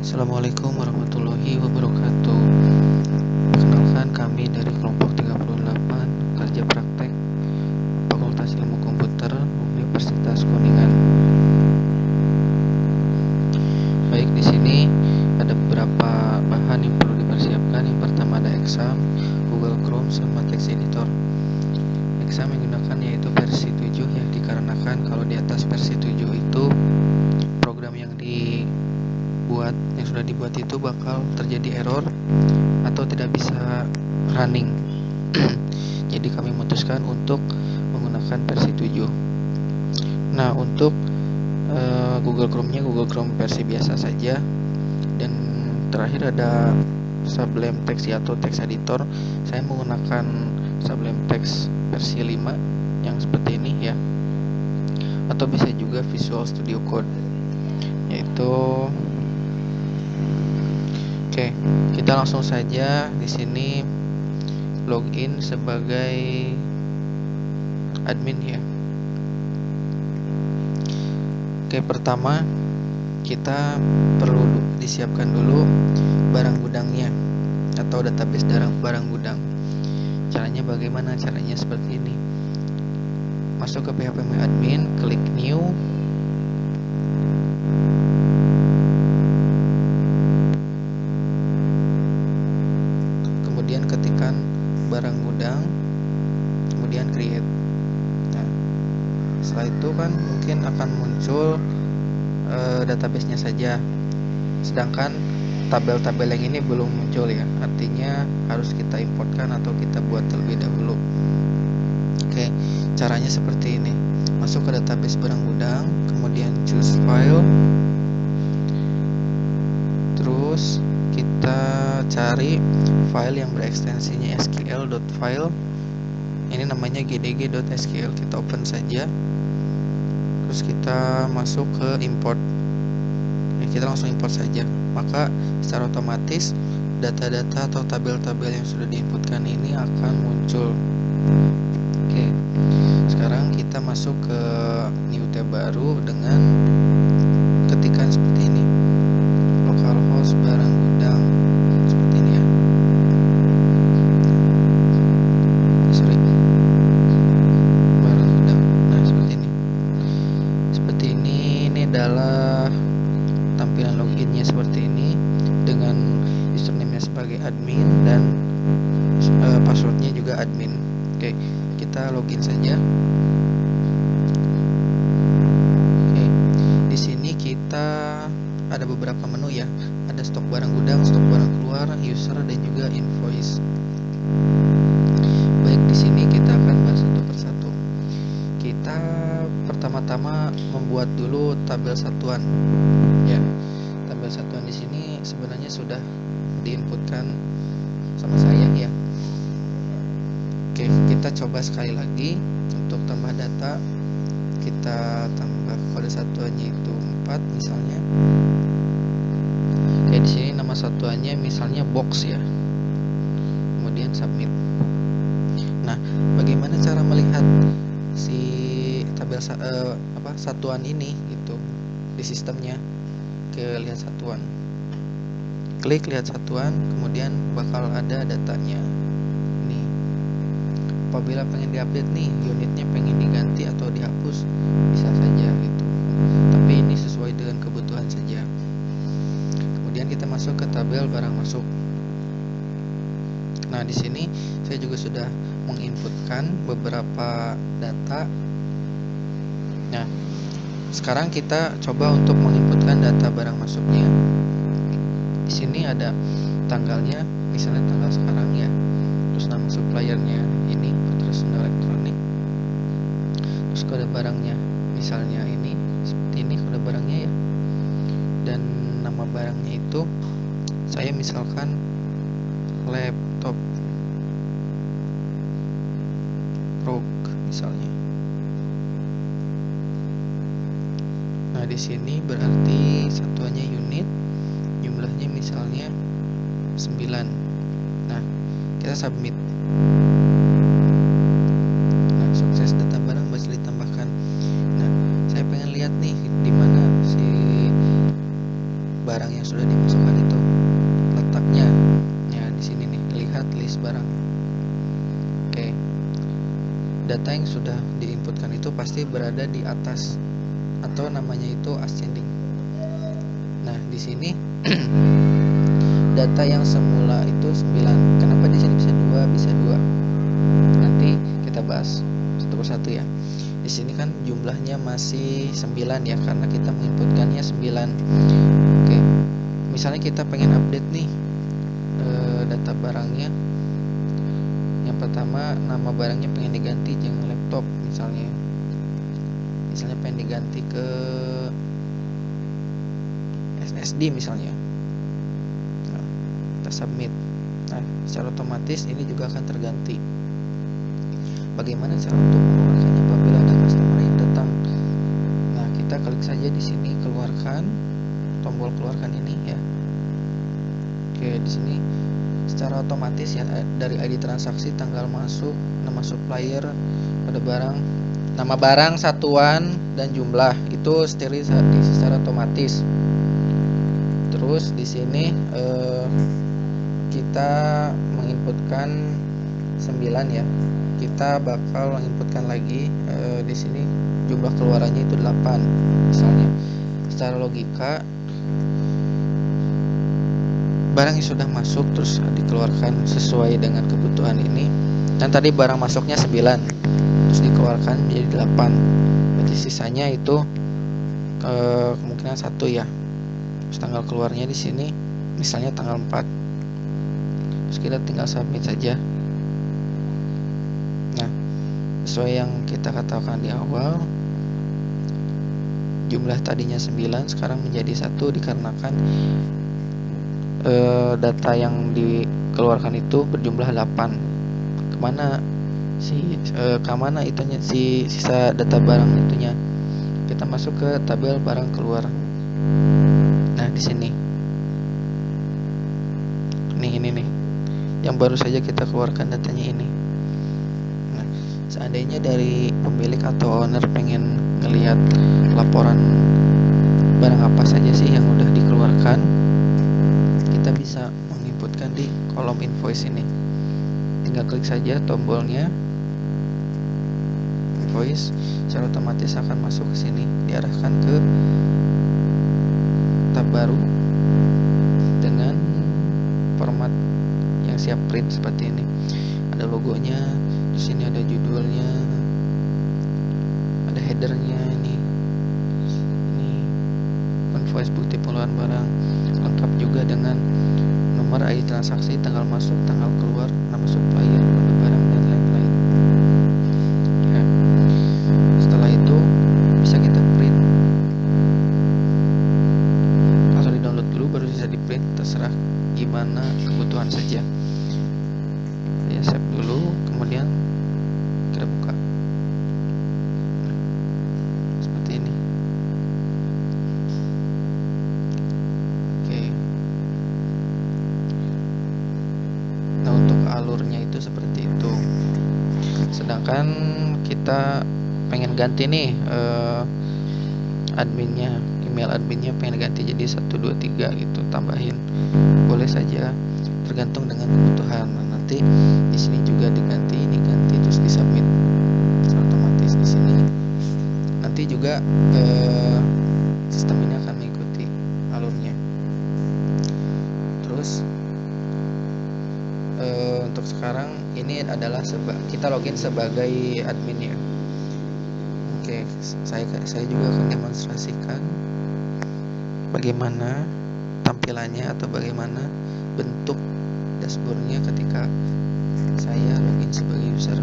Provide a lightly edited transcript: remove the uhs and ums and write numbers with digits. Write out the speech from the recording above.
Assalamualaikum warahmatullahi wabarakatuh. Perkenalkan, kami dari kelompok 38 kerja praktek Fakultas Ilmu Komputer Universitas Kuningan. Baik, di sini ada beberapa bahan yang perlu dipersiapkan. Yang pertama ada exam, Google Chrome, sama text editor. Exam yang digunakan yaitu versi 7 ya, dikarenakan kalau di atas versi 7 itu program yang sudah dibuat itu bakal terjadi error atau tidak bisa running. Jadi kami memutuskan untuk menggunakan versi 7. Nah, untuk Google Chrome-nya Google Chrome versi biasa saja. Dan terakhir ada Sublime Text atau text editor. Saya menggunakan Sublime Text versi 5 yang seperti ini ya. Atau bisa juga Visual Studio Code. Yaitu Oke, kita langsung saja di sini login sebagai admin ya. Oke, pertama kita perlu disiapkan dulu barang gudangnya atau database barang gudang. Caranya bagaimana? Caranya seperti ini. Masuk ke phpMyAdmin, klik new. Kemudian ketikkan barang gudang, kemudian create. Nah, setelah itu kan mungkin akan muncul database-nya saja. Sedangkan tabel-tabel yang ini belum muncul ya. Artinya harus kita importkan atau kita buat terlebih dahulu. Oke, caranya seperti ini. Masuk ke database barang gudang, kemudian choose file. Terus kita cari file yang berekstensinya sql.file. Ini namanya gdg.sql. Kita open saja. Terus kita masuk ke import. Kita langsung import saja. Maka secara otomatis data-data atau tabel-tabel yang sudah diinputkan ini akan muncul. Oke, sekarang kita masuk ke new tab baru dengan ketikan seperti ini, localhost barang gudang, seperti ini ya. Barang gudang. Nah, seperti ini adalah tampilan loginnya seperti ini dengan username-nya sebagai admin dan passwordnya juga admin. Oke, kita login saja. Oke, di sini kita ada beberapa menu ya. Ada stok barang gudang, stok barang keluar, user, dan juga invoice. Baik, di sini kita akan bahas satu persatu. Kita pertama-tama membuat dulu tabel satuan. Ya, tabel satuan di sini sebenarnya sudah diinputkan sama saya ya. Oke, kita coba sekali lagi untuk tambah data. Kita tambah kode satuannya itu 4 misalnya. Oke, di sini nama satuannya misalnya box ya. Kemudian submit. Nah, bagaimana cara melihat si tabel satuan ini gitu di sistemnya? Ke lihat satuan. Klik lihat satuan, kemudian bakal ada datanya. Nih. Apabila pengen diupdate nih, unitnya pengen diganti atau dihapus, bisa saja gitu. Tapi ini sesuai dengan kebutuhan saja. Kemudian kita masuk ke tabel barang masuk. Nah, di sini saya juga sudah menginputkan beberapa data. Nah, sekarang kita coba untuk menginputkan data barang masuknya. Di sini ada tanggalnya, misalnya tanggal sekarang ya. Terus nama suppliernya ini Putra Elektronik. Terus kode barangnya, misalnya ini seperti ini kode barangnya ya. Dan nama barangnya itu saya misalkan laptop ROG misalnya. Nah, di sini berarti satuannya unit, jumlahnya misalnya 9. Nah, kita submit. Nah, sukses, data barang berhasil ditambahkan. Nah, saya pengen lihat nih di mana si barang yang sudah dimasukkan itu letaknya. Ya, di sini nih, lihat list barang. Oke. Data yang sudah diinputkan itu pasti berada di atas atau namanya itu ascending. Nah, di sini data yang semula itu 9. Kenapa di sini bisa 2, bisa 2? Nanti kita bahas satu persatu ya. Di sini kan jumlahnya masih 9 ya, karena kita menginputkannya 9. Oke. Misalnya kita pengen update nih data barangnya. Yang pertama, nama barangnya pengen diganti, jangan laptop misalnya. Misalnya pengen diganti ke SSD misalnya. Nah, kita submit. Nah, secara otomatis ini juga akan terganti. Bagaimana cara untuk mengeluarkannya apabila ada customer yang datang? Nah, kita klik saja di sini, keluarkan, tombol keluarkan ini ya. Oke, di sini secara otomatis ya, dari ID transaksi, tanggal masuk, nama supplier, pada barang, nama barang, satuan, dan jumlah itu sterilisasi secara otomatis. Terus di sini kita menginputkan 9 ya. Kita bakal menginputkan lagi di sini jumlah keluarannya itu 8 misalnya. Secara logika, barang yang sudah masuk terus dikeluarkan sesuai dengan kebutuhan ini. Dan tadi barang masuknya 9, terus dikeluarkan menjadi 8. Berarti sisanya itu kemungkinan 1 ya. Terus tanggal keluarnya di sini misalnya tanggal 4. Terus kita tinggal submit saja. Nah, sesuai yang kita katakan di awal, jumlah tadinya 9 sekarang menjadi 1 dikarenakan data yang dikeluarkan itu berjumlah 8. Kemana itunya, sisa data barang itunya? Kita masuk ke tabel barang keluar. Nah, di sini. Ini nih. Yang baru saja kita keluarkan datanya ini. Nah, seandainya dari pemilik atau owner pengen ngelihat laporan barang apa saja sih yang udah dikeluarkan, kita bisa menginputkan di kolom invoice ini. Tinggal klik saja tombolnya invoice, secara otomatis akan masuk ke sini, diarahkan ke tab baru dengan format yang siap print seperti ini. Ada logonya, di sini ada judulnya, ada headernya ini invoice bukti pengeluaran barang, lengkap juga dengan nomor ID transaksi, tanggal masuk, tanggal keluar, nama supplier, kode barang, dan lain-lain ya. Setelah itu bisa kita print. Langsung di download dulu baru bisa di print, terserah gimana kebutuhan saja ya. Save dulu, kemudian kita buka. Nah, seperti ini. Oke. Nah, untuk alurnya itu seperti itu. Sedangkan kita pengen ganti nih adminnya, email adminnya pengen ganti jadi 123 gitu, tambahin, boleh saja, tergantung dengan kebutuhan. Nah, nanti di sini juga diganti, terus disubmit secara otomatis di sini. Nanti juga sistem ini akan mengikuti alurnya. Terus untuk sekarang ini adalah kita login sebagai adminnya. Oke, saya juga akan demonstrasikan bagaimana tampilannya atau bagaimana bentuk dashboardnya ketika saya login sebagai user.